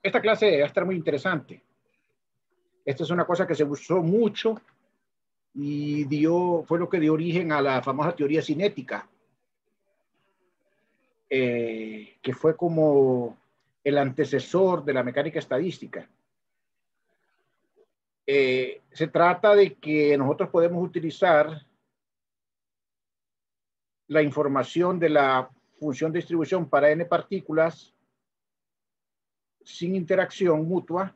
esta clase va a estar muy interesante. Esta es una cosa que se usó mucho y fue lo que dio origen a la famosa teoría cinética, que fue como el antecesor de la mecánica estadística. Se trata de que nosotros podemos utilizar la información de la función de distribución para n partículas sin interacción mutua,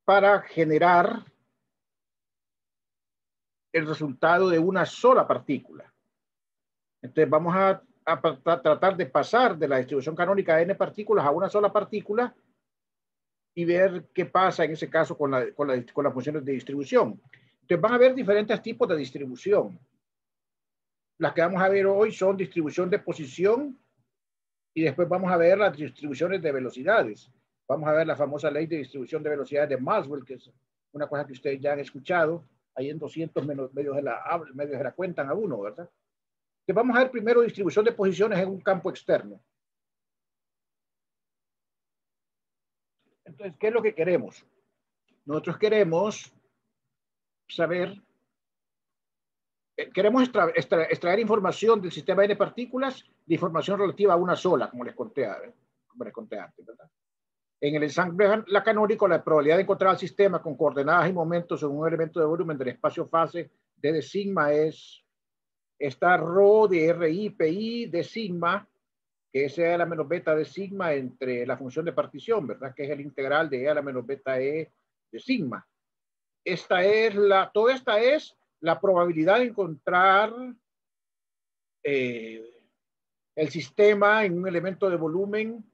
para generar el resultado de una sola partícula. Entonces vamos a tratar de pasar de la distribución canónica de n partículas a una sola partícula y ver qué pasa en ese caso con las funciones de distribución. Entonces van a haber diferentes tipos de distribución. Las que vamos a ver hoy son distribución de posición y después vamos a ver las distribuciones de velocidades. Vamos a ver la famosa ley de distribución de velocidades de Maxwell, que es una cosa que ustedes ya han escuchado. Ahí en 200 medios de la cuentan a uno, ¿verdad? Entonces vamos a ver primero distribución de posiciones en un campo externo. Entonces, ¿qué es lo que queremos? Nosotros queremos saber, queremos extraer información del sistema N partículas de información relativa a una sola, como les conté antes, ¿verdad? En el ensamble lacanónico, la probabilidad de encontrar el sistema con coordenadas y momentos en un elemento de volumen del espacio-fase de sigma es esta rho de RI, PI de sigma, que es E a la menos beta de sigma entre la función de partición, ¿verdad? Que es el integral de E a la menos beta E de sigma. Toda esta es la probabilidad de encontrar el sistema en un elemento de volumen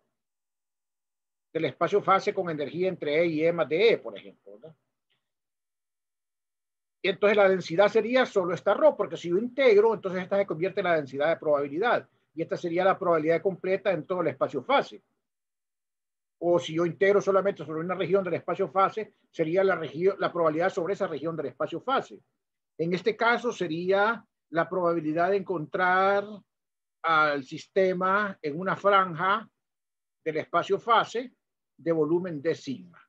del espacio-fase con energía entre E y E más de E, por ejemplo, ¿verdad? Y entonces la densidad sería solo esta rho, porque si yo integro, entonces esta se convierte en la densidad de probabilidad. Y esta sería la probabilidad completa en todo el espacio-fase. O si yo integro solamente sobre una región del espacio-fase, sería la probabilidad sobre esa región del espacio-fase. En este caso sería la probabilidad de encontrar al sistema en una franja del espacio-fase de volumen de sigma.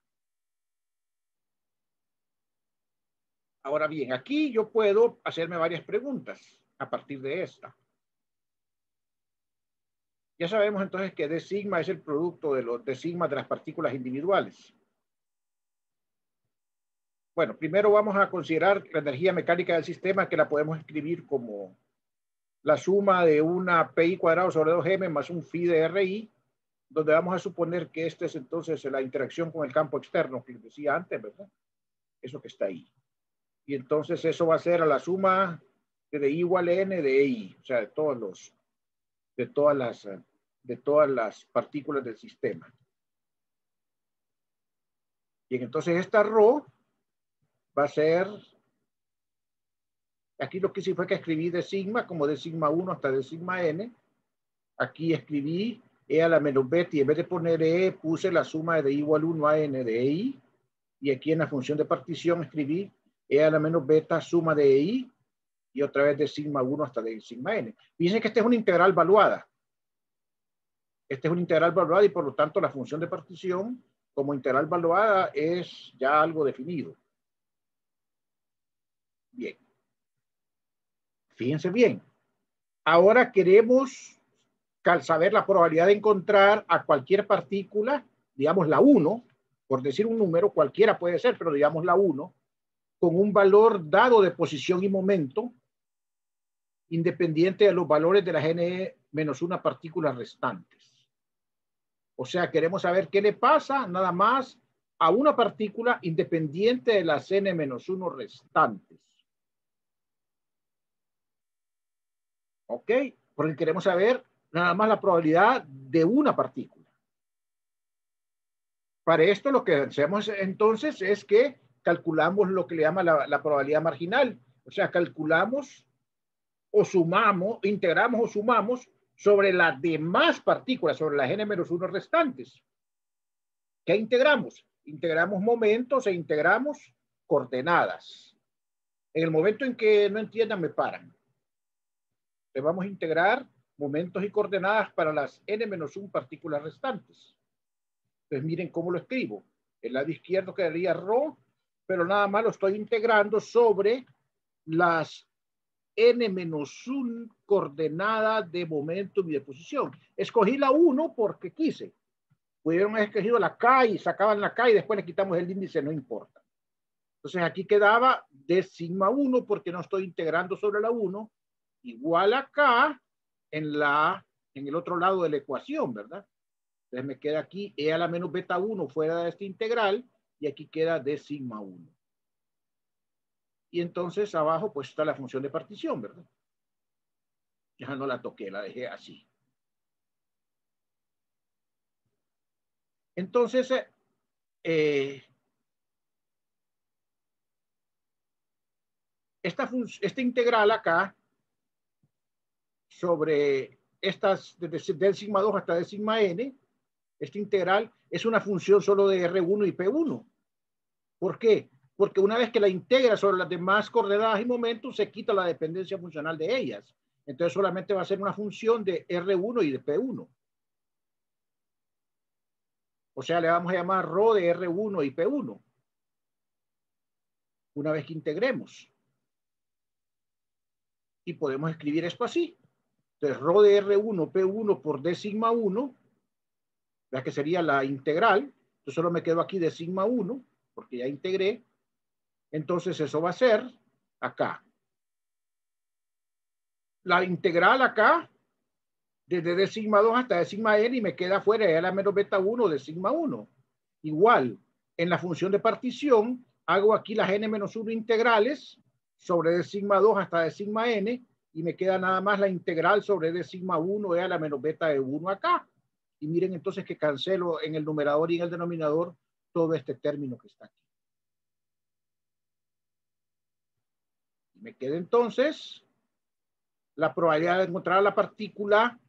Ahora bien, aquí yo puedo hacerme varias preguntas a partir de esta. Ya sabemos entonces que D sigma es el producto de los D sigma de las partículas individuales. Bueno, primero vamos a considerar la energía mecánica del sistema, que la podemos escribir como la suma de una PI cuadrado sobre 2M más un phi de RI, donde vamos a suponer que esta es entonces la interacción con el campo externo que les decía antes, ¿verdad? Eso que está ahí. Y entonces eso va a ser a la suma de I igual a N de I, o sea, de todas las partículas del sistema. Bien, entonces esta rho va a ser, aquí lo que hice fue que escribí de sigma, como de sigma 1 hasta de sigma n. Aquí escribí E a la menos beta y en vez de poner E puse la suma de I igual 1 a N de I. Y aquí en la función de partición escribí E a la menos beta suma de I y otra vez de sigma 1 hasta de sigma n. Fíjense que esta es una integral valuada. Esta es una integral valuada y por lo tanto la función de partición como integral valuada es ya algo definido. Bien. Fíjense bien. Ahora queremos saber la probabilidad de encontrar a cualquier partícula, digamos la 1, por decir un número, cualquiera puede ser, pero digamos la 1, con un valor dado de posición y momento, independiente de los valores de las n-1 partículas restantes. O sea, queremos saber qué le pasa nada más a una partícula independiente de las n-1 restantes. ¿Ok? Porque queremos saber nada más la probabilidad de una partícula. Para esto lo que hacemos entonces es que calculamos lo que le llama la probabilidad marginal. O sea, calculamos o sumamos, integramos o sumamos sobre las demás partículas, sobre las n-1 restantes. ¿Qué integramos? Integramos momentos e integramos coordenadas. En el momento en que no entiendan, me paran. Entonces vamos a integrar momentos y coordenadas para las n-1 partículas restantes. Entonces miren cómo lo escribo. El lado izquierdo quedaría ρ, pero nada más lo estoy integrando sobre las n-1 coordenadas de momentum y de posición. Escogí la 1 porque quise. Pudieron haber escogido la K y sacaban la K y después le quitamos el índice, no importa. Entonces aquí quedaba de sigma 1 porque no estoy integrando sobre la 1, igual a K en el otro lado de la ecuación, ¿verdad? Entonces me queda aquí E a la menos beta 1 fuera de este integral y aquí queda de sigma 1. Y entonces abajo pues está la función de partición, ¿verdad? Ya no la toqué, la dejé así. Entonces, esta integral acá sobre estas, desde del sigma 2 hasta del sigma n, esta integral es una función solo de R1 y P1. ¿Por qué? Porque una vez que la integra sobre las demás coordenadas y momentos, se quita la dependencia funcional de ellas. Entonces solamente va a ser una función de R1 y de P1. O sea, le vamos a llamar ρ de R1 y P1. Una vez que integremos. Y podemos escribir esto así. Entonces, ρ de R1, P1 por D sigma 1, la que sería la integral. Entonces solo me quedo aquí de sigma 1, porque ya integré. Entonces eso va a ser acá. La integral acá, desde D sigma 2 hasta D sigma n, y me queda fuera de la menos beta 1 de sigma 1. Igual, en la función de partición, hago aquí las n-1 integrales sobre D sigma 2 hasta D sigma n, y me queda nada más la integral sobre D sigma 1 e a la menos beta de 1 acá. Y miren entonces que cancelo en el numerador y en el denominador todo este término que está aquí. Me queda entonces la probabilidad de encontrar la partícula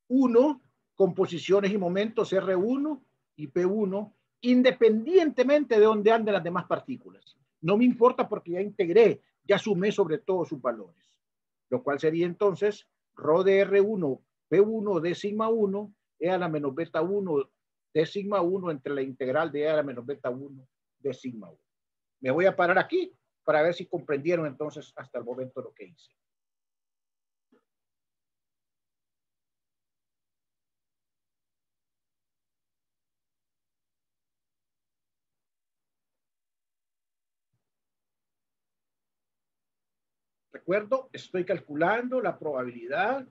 1 con posiciones y momentos R1 y P1, independientemente de dónde anden las demás partículas. No me importa porque ya integré, ya sumé sobre todos sus valores. Lo cual sería entonces ρ de R1, P1 de sigma 1, E a la menos beta 1 de sigma 1 entre la integral de E a la menos beta 1 de sigma 1. Me voy a parar aquí para ver si comprendieron entonces hasta el momento lo que hice. Recuerdo, estoy calculando la probabilidad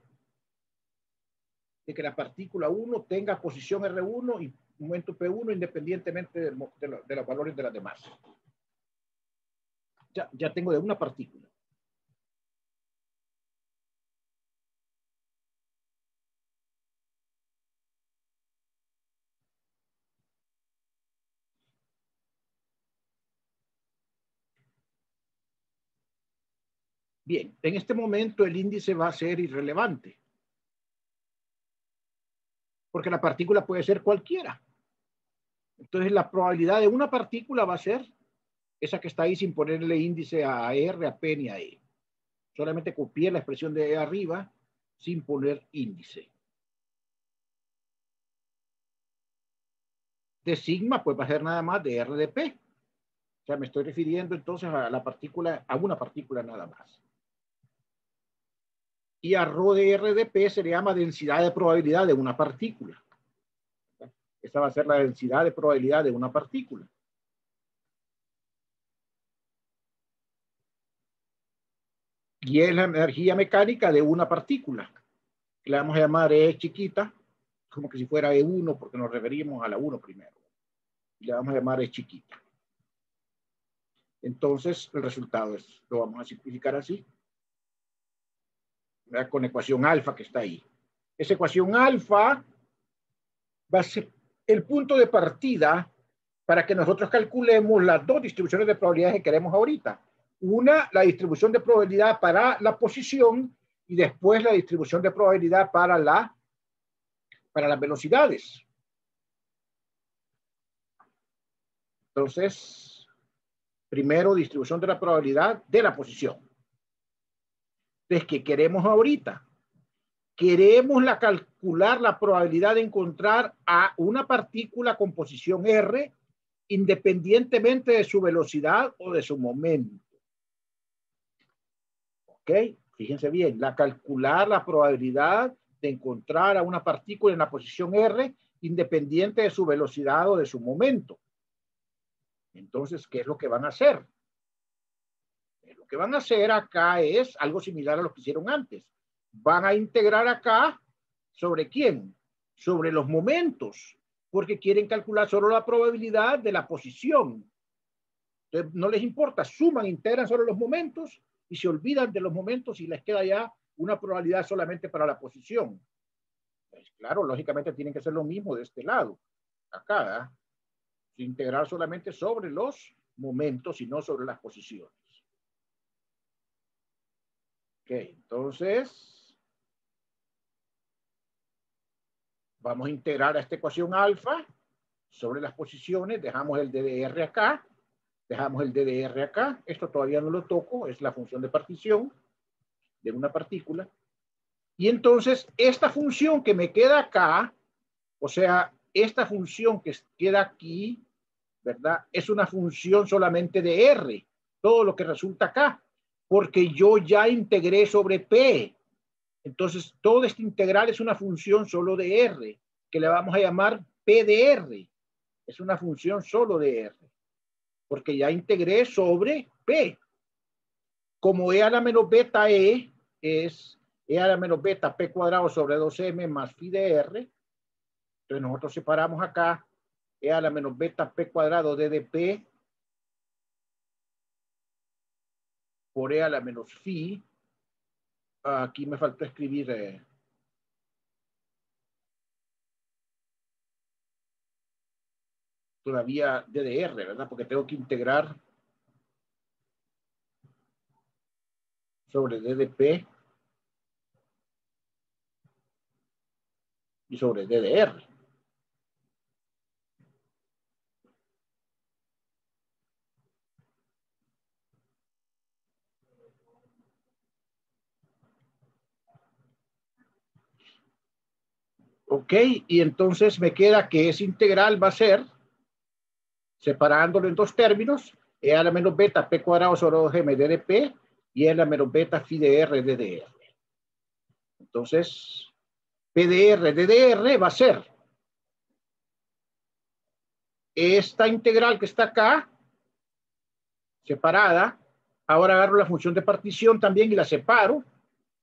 de que la partícula 1 tenga posición R1 y momento P1 independientemente de los valores de las demás. Ya tengo de una partícula. Bien, en este momento el índice va a ser irrelevante. Porque la partícula puede ser cualquiera. Entonces la probabilidad de una partícula va a ser esa que está ahí sin ponerle índice a R, a P ni a E. Solamente copié la expresión de E arriba sin poner índice. De sigma pues va a ser nada más de R de P. O sea, me estoy refiriendo entonces a la partícula, a una partícula nada más. Y a ρ de R de P se le llama densidad de probabilidad de una partícula. Esa va a ser la densidad de probabilidad de una partícula. Y es la energía mecánica de una partícula. Le vamos a llamar E chiquita, como que si fuera E1, porque nos referimos a la 1 primero. Y le vamos a llamar E chiquita. Entonces, el resultado lo vamos a simplificar así. Con ecuación alfa que está ahí. Esa ecuación alfa va a ser el punto de partida para que nosotros calculemos las dos distribuciones de probabilidades que queremos ahorita. Una, la distribución de probabilidad para la posición y después la distribución de probabilidad para las velocidades. Entonces, primero distribución de la probabilidad de la posición. Entonces, ¿qué queremos ahorita? Queremos calcular la probabilidad de encontrar a una partícula con posición R independientemente de su velocidad o de su momento. ¿Ok? Fíjense bien, calcular la probabilidad de encontrar a una partícula en la posición R independiente de su velocidad o de su momento. Entonces, ¿qué es lo que van a hacer? Lo que van a hacer acá es algo similar a lo que hicieron antes. Van a integrar acá ¿sobre quién? Sobre los momentos, porque quieren calcular solo la probabilidad de la posición. Entonces, no les importa, suman, integran solo los momentos y se olvidan de los momentos y les queda ya una probabilidad solamente para la posición. Pues claro, lógicamente tienen que hacer lo mismo de este lado. Acá, integrar solamente sobre los momentos y no sobre las posiciones. Ok, entonces vamos a integrar a esta ecuación alfa sobre las posiciones, dejamos el DDR acá, dejamos el DDR acá, esto todavía no lo toco, es la función de partición de una partícula. Y entonces esta función que me queda acá, o sea, esta función que queda aquí, ¿verdad? Es una función solamente de R, todo lo que resulta acá, porque yo ya integré sobre P. Entonces, todo este integral es una función solo de R, que le vamos a llamar P de R. Es una función solo de R, porque ya integré sobre P. Como E a la menos beta E es E a la menos beta P cuadrado sobre 2M más phi de R. Entonces, nosotros separamos acá E a la menos beta P cuadrado D de P por E a la menos phi. Aquí me faltó escribir todavía DDR, ¿verdad? Porque tengo que integrar sobre D de P y sobre DDR. Ok, y entonces me queda que ese integral va a ser, separándolo en dos términos, E a la menos beta P cuadrado sobre 2M D de P y E a la menos beta phi de R D de R. Entonces, P de R D de R va a ser esta integral que está acá, separada. Ahora agarro la función de partición también y la separo,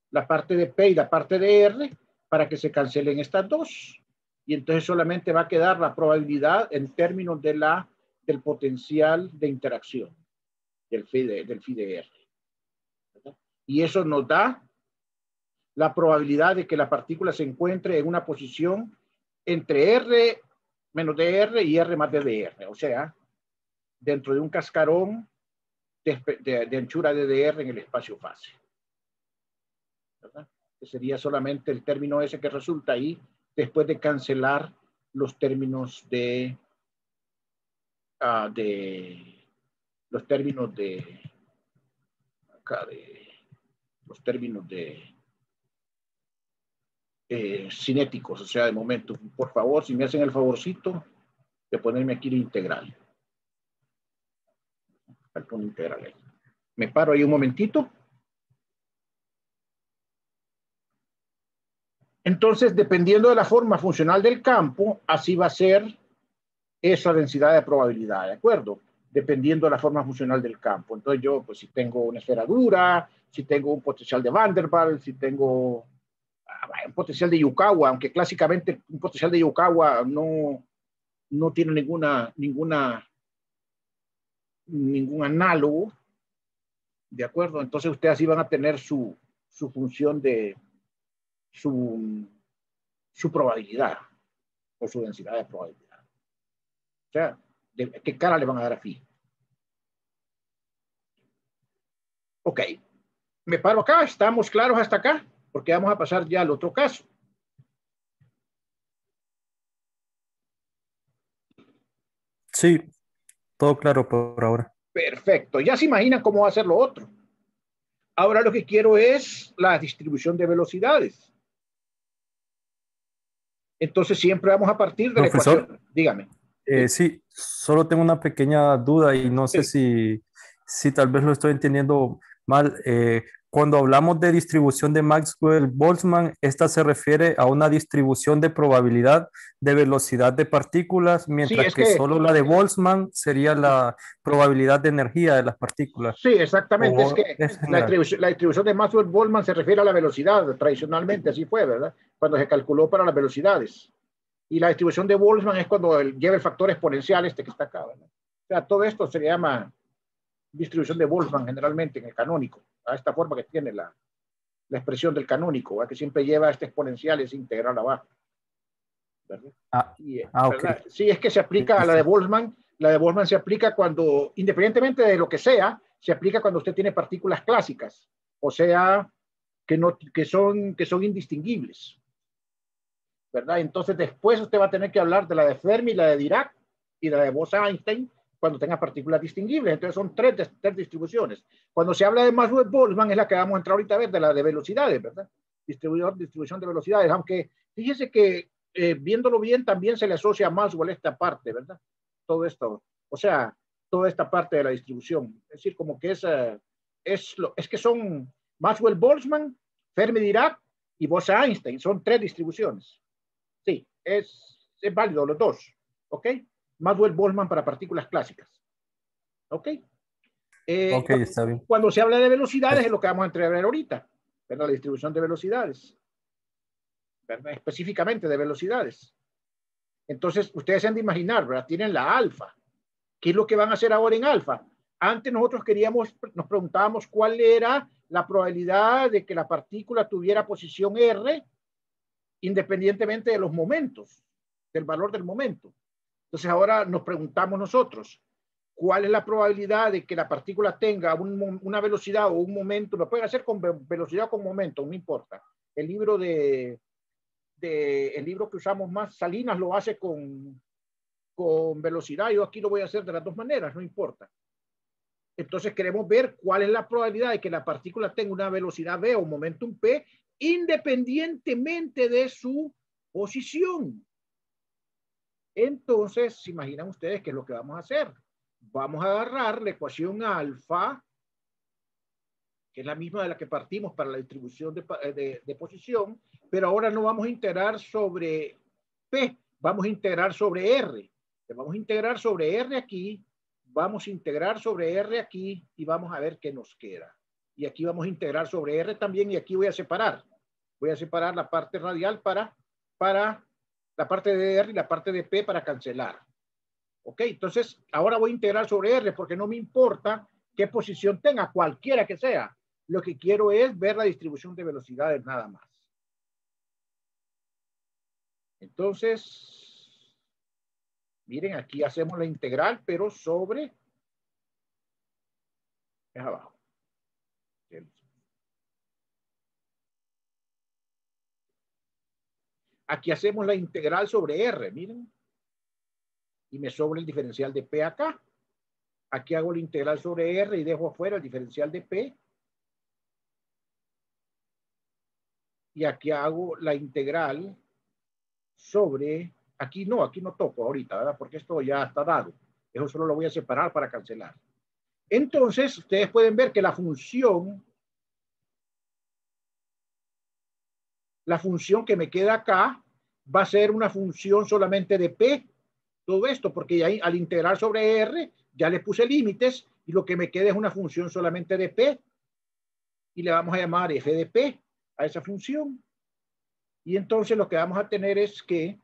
la parte de P y la parte de R, para que se cancelen estas dos. Y entonces solamente va a quedar la probabilidad en términos del potencial de interacción del phi de R. ¿Verdad? Y eso nos da la probabilidad de que la partícula se encuentre en una posición entre R menos dr y R más ddr. O sea, dentro de un cascarón de anchura ddr en el espacio fase. ¿Verdad? Que sería solamente el término ese que resulta ahí después de cancelar los términos de los términos de acá de los términos de cinéticos, o sea, de momento. Por favor, si me hacen el favorcito de ponerme aquí la integral. Integral. Me paro ahí un momentito. Entonces, dependiendo de la forma funcional del campo, así va a ser esa densidad de probabilidad, ¿de acuerdo? Dependiendo de la forma funcional del campo. Entonces yo, pues si tengo una esfera dura, si tengo un potencial de Van der Waals, si tengo un potencial de Yukawa, aunque clásicamente un potencial de Yukawa no tiene ningún análogo, ¿de acuerdo? Entonces ustedes así van a tener su función de su probabilidad o su densidad de probabilidad. O sea, ¿qué cara le van a dar a phi? Ok, me paro acá, estamos claros hasta acá, porque vamos a pasar ya al otro caso. Sí, todo claro por ahora. Perfecto, ya se imaginan cómo va a ser lo otro. Ahora lo que quiero es la distribución de velocidades. Entonces siempre vamos a partir de la Profesor, ecuación. Dígame. Sí, sí, solo tengo una pequeña duda y no sé sí. si tal vez lo estoy entendiendo mal. Cuando hablamos de distribución de Maxwell-Boltzmann, esta se refiere a una distribución de probabilidad de velocidad de partículas, Sí, mientras es que que, solo la de Boltzmann sería la probabilidad de energía de las partículas. sí, exactamente. Es ¿O que es general? la distribución de Maxwell-Boltzmann se refiere a la velocidad, tradicionalmente así fue, ¿verdad? Cuando se calculó para las velocidades. Y la distribución de Boltzmann es cuando lleva el factor exponencial este que está acá, ¿verdad? O sea, todo esto se llama distribución de Boltzmann generalmente en el canónico, a esta forma que tiene la expresión del canónico, ¿verdad? Que siempre lleva este exponencial, es integral abajo, ¿verdad? Ah, Y, ok. ¿verdad? Sí, es que se aplica a Listo. La de Boltzmann se aplica cuando, independientemente de lo que sea, se aplica cuando usted tiene partículas clásicas, o sea, que son indistinguibles, ¿verdad? Entonces después usted va a tener que hablar de la de Fermi, la de Dirac y la de Bose-Einstein cuando tenga partículas distinguibles. Entonces son tres distribuciones. Cuando se habla de Maxwell-Boltzmann es la que vamos a entrar ahorita a ver, de la de velocidades, ¿verdad? Distribución de velocidades, aunque fíjese que viéndolo bien también se le asocia a Maxwell esta parte, ¿verdad? Todo esto, o sea, toda esta parte de la distribución. Es decir, como que es que son Maxwell-Boltzmann, Fermi-Dirac y Bose-Einstein, son tres distribuciones. Sí, es válido los dos. ¿Ok? Maxwell-Boltzmann para partículas clásicas. ¿Ok? Ok, Cu está bien. Cuando se habla de velocidades es Es- lo que vamos a entrever ahorita, ¿verdad? La distribución de velocidades, ¿verdad? Específicamente de velocidades. Entonces, ustedes se han de imaginar, ¿verdad? Tienen la alfa. ¿Qué es lo que van a hacer ahora en alfa? Antes nosotros nos preguntábamos cuál era la probabilidad de que la partícula tuviera posición R independientemente de los momentos, del valor del momento. Entonces ahora nos preguntamos nosotros, ¿cuál es la probabilidad de que la partícula tenga una velocidad o un momento? Lo pueden hacer con velocidad o con momento, no importa. El libro el libro que usamos más, Salinas lo hace con velocidad, yo aquí lo voy a hacer de las dos maneras, no importa. Entonces queremos ver cuál es la probabilidad de que la partícula tenga una velocidad v o un momentum p independientemente de su posición. Entonces, se imaginan ustedes qué es lo que vamos a hacer. Vamos a agarrar la ecuación alfa, que es la misma de la que partimos para la distribución de posición, pero ahora no vamos a integrar sobre P, vamos a integrar sobre R. Vamos a integrar sobre R aquí, vamos a integrar sobre R aquí y vamos a ver qué nos queda. Y aquí vamos a integrar sobre R también y aquí voy a separar. Voy a separar la parte radial para la parte de R y la parte de P para cancelar. Ok, entonces ahora voy a integrar sobre R porque no me importa qué posición tenga, cualquiera que sea. Lo que quiero es ver la distribución de velocidades nada más. Entonces, miren, aquí hacemos la integral, pero sobre, es abajo. Aquí hacemos la integral sobre R, miren, y me sobra el diferencial de P acá. Aquí hago la integral sobre R y dejo afuera el diferencial de P. Y aquí hago la integral sobre, aquí no toco ahorita, ¿verdad? Porque esto ya está dado. Eso solo lo voy a separar para cancelar. Entonces, ustedes pueden ver que la función que me queda acá va a ser una función solamente de P, todo esto, porque ya al integrar sobre R ya le puse límites y lo que me queda es una función solamente de P y le vamos a llamar f de P a esa función. Y entonces lo que vamos a tener es que,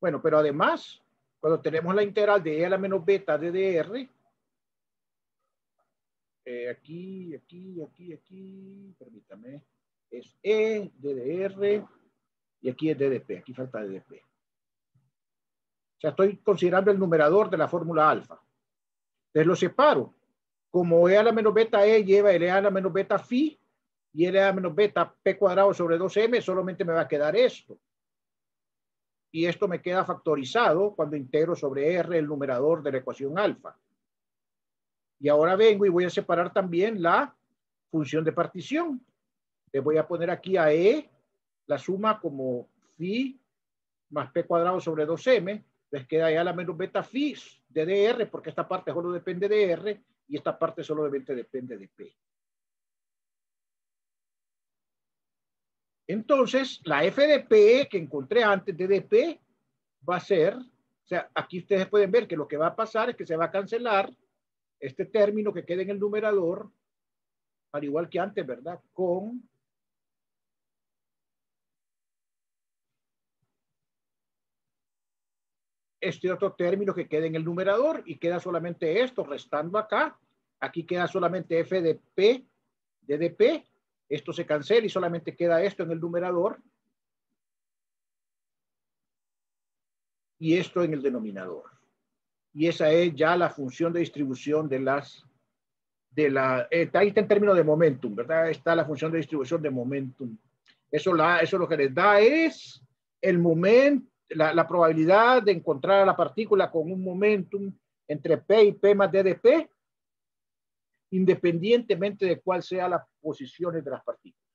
bueno, pero además, cuando tenemos la integral de E a la menos beta de dr, aquí, permítame, es E de dr y aquí es ddp, aquí falta ddp. O sea, estoy considerando el numerador de la fórmula alfa. Entonces lo separo. Como E a la menos beta E lleva el E a la menos beta phi y el E a la menos beta P cuadrado sobre 2M, solamente me va a quedar esto. Y esto me queda factorizado cuando integro sobre R el numerador de la ecuación alfa. Y ahora vengo y voy a separar también la función de partición. Le voy a poner aquí a E la suma como phi más p cuadrado sobre 2m. Les queda E a la menos beta phi de dr, porque esta parte solo depende de R y esta parte solo depende de P. Entonces, la f de P que encontré antes de dp va a ser, o sea, aquí ustedes pueden ver que lo que va a pasar es que se va a cancelar este término que queda en el numerador, al igual que antes, ¿verdad? Con este otro término que queda en el numerador y queda solamente esto, restando acá. Aquí queda solamente f de P de dp. Esto se cancela y solamente queda esto en el numerador y esto en el denominador. Y esa es ya la función de distribución de las, ahí está en términos de momentum, ¿verdad? Está la función de distribución de momentum. Eso lo que les da es el momento, la probabilidad de encontrar a la partícula con un momentum entre P y P más DDP, independientemente de cuál sea las posiciones de las partículas.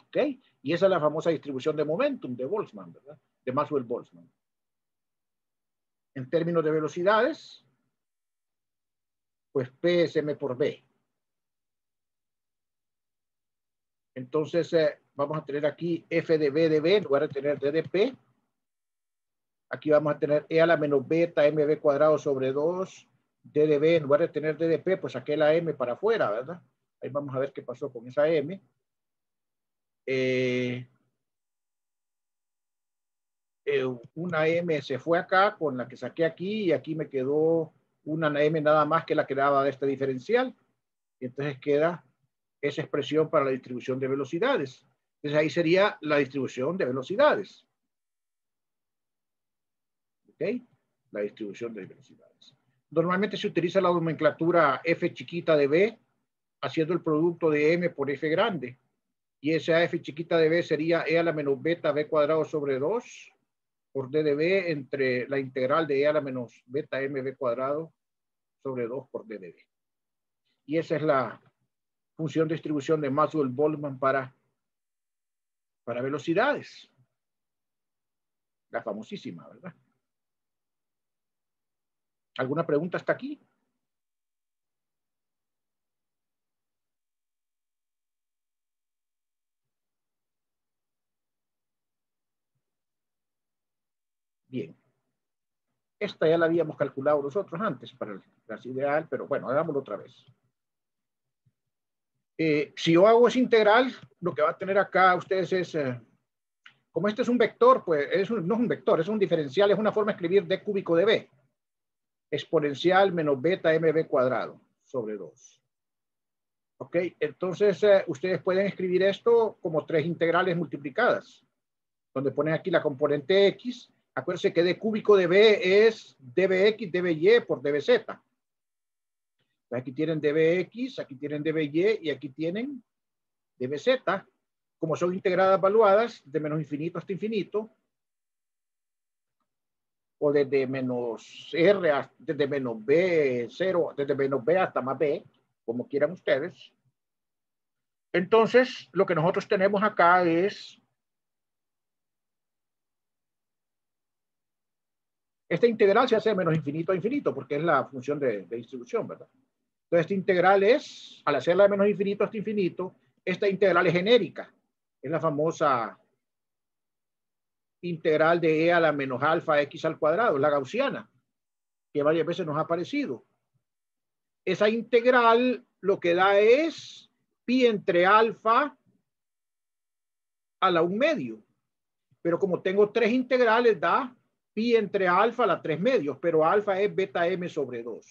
¿Ok? Y esa es la famosa distribución de momentum de Boltzmann, ¿verdad? De Maxwell-Boltzmann. En términos de velocidades, pues P es M por B. Entonces, vamos a tener aquí F de B de B en lugar de tener D de P. Aquí vamos a tener E a la menos beta MB cuadrado sobre 2 D de B. En lugar de tener D de P, pues saqué la M para afuera, ¿verdad? Ahí vamos a ver qué pasó con esa M. Una M se fue acá con la que saqué aquí y aquí me quedó una M nada más que la que daba de este diferencial. Y entonces queda esa expresión para la distribución de velocidades. Entonces ahí sería la distribución de velocidades. ¿Ok? La distribución de velocidades. Normalmente se utiliza la nomenclatura F chiquita de B haciendo el producto de M por F grande. Y esa F chiquita de B sería E a la menos beta B cuadrado sobre 2 por D de B entre la integral de E a la menos beta MB cuadrado sobre 2 por D de B. Y esa es la función de distribución de Maxwell-Boltzmann para velocidades. La famosísima, ¿verdad? ¿Alguna pregunta hasta aquí? Bien. Esta ya la habíamos calculado nosotros antes para el gas ideal, pero bueno, hagámoslo otra vez. Si yo hago esa integral, lo que va a tener acá ustedes es, como este es un vector, pues no es un vector, es un diferencial, es una forma de escribir d cúbico de b, exponencial menos beta mb cuadrado sobre 2. Ok, entonces ustedes pueden escribir esto como tres integrales multiplicadas, donde ponen aquí la componente x. Acuérdense que d cúbico de b es dbx, dby por dbz. Aquí tienen dbx, aquí tienen dby y aquí tienen dbz. Como son integradas evaluadas de menos infinito hasta infinito, o desde menos r, desde menos b0, desde menos b hasta más b, como quieran ustedes. Entonces, lo que nosotros tenemos acá es esta integral se hace de menos infinito a infinito, porque es la función de distribución, ¿verdad? Entonces, esta integral es, al hacerla de menos infinito hasta infinito, esta integral es genérica. Es la famosa integral de e a la menos alfa x al cuadrado, la gaussiana, que varias veces nos ha aparecido. Esa integral lo que da es pi entre alfa a la 1/2. Pero como tengo tres integrales, da pi entre alfa a la 3/2, pero alfa es beta m sobre 2.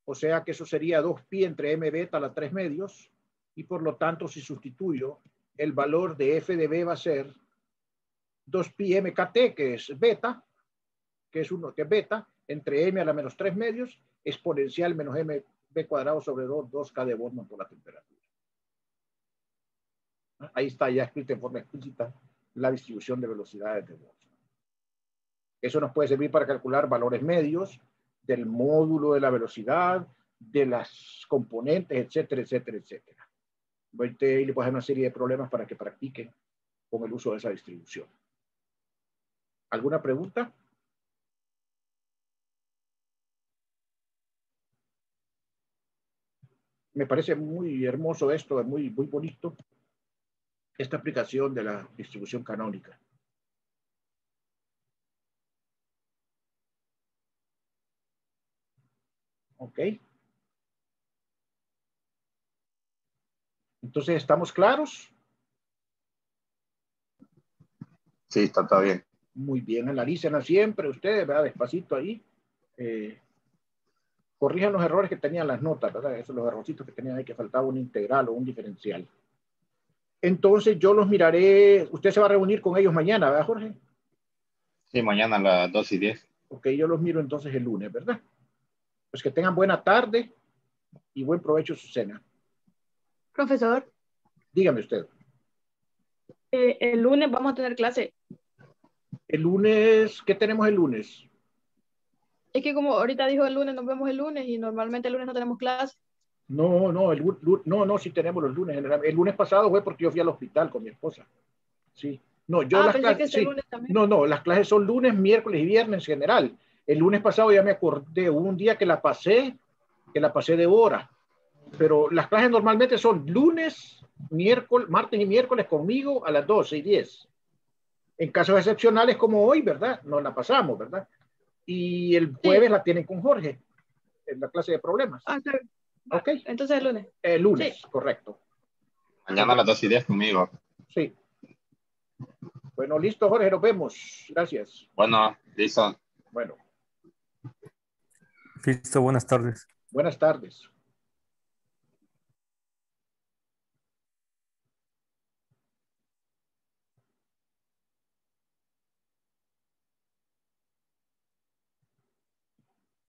O sea que eso sería 2pi entre m beta a la 3/2. Y por lo tanto, si sustituyo, el valor de f de b va a ser 2pi mkt, que es beta, que es beta, entre m a la menos 3/2, exponencial menos mb cuadrado sobre 2k de Boltzmann por la temperatura. Ahí está ya escrita en forma explícita la distribución de velocidades de Boltzmann. Eso nos puede servir para calcular valores medios del módulo de la velocidad, de las componentes, etcétera, etcétera, etcétera. Y le puedo hacer una serie de problemas para que practiquen con el uso de esa distribución. ¿Alguna pregunta? Me parece muy hermoso esto, muy bonito, esta aplicación de la distribución canónica. Ok. Entonces, ¿estamos claros? Sí, está todo bien. Muy bien, analícenla siempre ustedes, ¿verdad? Despacito ahí. Corrijan los errores que tenían las notas, ¿verdad? Esos los errorcitos que tenían ahí, que faltaba un integral o un diferencial. Entonces, yo los miraré. Usted se va a reunir con ellos mañana, ¿verdad, Jorge? Sí, mañana a las 2:10. Ok, yo los miro entonces el lunes, ¿verdad? Pues que tengan buena tarde y buen provecho su cena. Profesor, Dígame usted. el lunes vamos a tener clase. El lunes, ¿qué tenemos el lunes? Es que como ahorita dijo el lunes, nos vemos el lunes y normalmente el lunes no tenemos clase. No, sí tenemos los lunes. El lunes pasado fue porque yo fui al hospital con mi esposa. Sí. No, yo las pensé clases, que este sí. lunes también. No, las clases son lunes, miércoles y viernes en general. El lunes pasado ya me acordé, hubo un día que la pasé de hora. Pero las clases normalmente son lunes, miércoles, martes y miércoles conmigo a las 12:10. En casos excepcionales como hoy, ¿verdad? Nos la pasamos, ¿verdad? Y el jueves la tienen con Jorge, en la clase de problemas. Está bien. Ok. Entonces el lunes. El lunes, Sí. correcto. Mañana a las 2:10 conmigo. Sí. Bueno, listo, Jorge, nos vemos. Gracias. Bueno, listo. Bueno. Listo, buenas tardes. Buenas tardes.